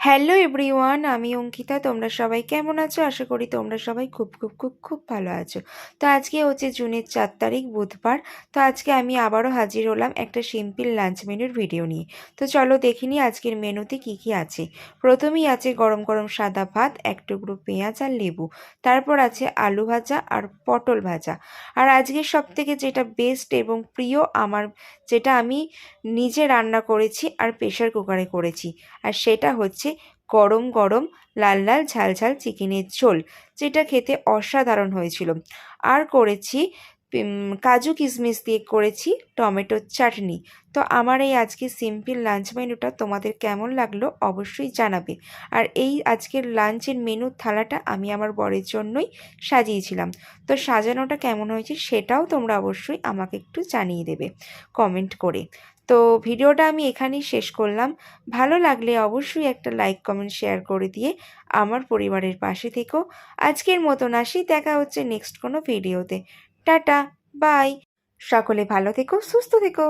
Hello everyone, আমি অঙ্কিতা। তোমরা সবাই কেমন আছো? আশা করি তোমরা সবাই খুব খুব খুব খুব ভালো আছো। তো আজকে হচ্ছে জুনের 4 তারিখ, বুধবার। তো আজকে আমি আবারও হাজির হলাম একটা সিম্পল লাঞ্চ মেনুর ভিডিও নিয়ে। তো চলো দেখে নিই আজকের মেনুতে কি কি আছে। প্রথমেই আছে গরম গরম সাদা ভাত, এক টুকরো পেঁয়াজ আর লেবু। তারপর আছে আলু ভাজা আর পটল ভাজা। আর আজকের সব থেকে যেটা বেস্ট এবং প্রিয় আমার, যেটা আমি নিজে রান্না করেছি আর প্রেশার কুকারে করেছি, আর সেটা হচ্ছে গরম গরম লাল লাল ঝাল ঝাল চিকেনের ঝোল, যেটা খেতে অসাধারণ হয়েছিল। আর করেছি কাজু কিশমিশ দিয়ে করেছি টমেটোর চাটনি। তো আমার এই আজকে সিম্পল লাঞ্চ মেনুটা তোমাদের কেমন লাগলো অবশ্যই জানাবে। আর এই আজকের লাঞ্চের মেনুর থালাটা আমি আমার বরের জন্যই সাজিয়েছিলাম। তো সাজানোটা কেমন হয়েছে সেটাও তোমরা অবশ্যই আমাকে একটু জানিয়ে দেবে কমেন্ট করে। তো ভিডিওটা আমি এখানেই শেষ করলাম। ভালো লাগলে অবশ্যই একটা লাইক কমেন্ট শেয়ার করে দিয়ে আমার পরিবারের পাশে থেকো। আজকের মতন আসি, দেখা হচ্ছে নেক্সট কোনো ভিডিওতে। Tata, bye. সকলে ভালো থেকো, সুস্থ থেকো।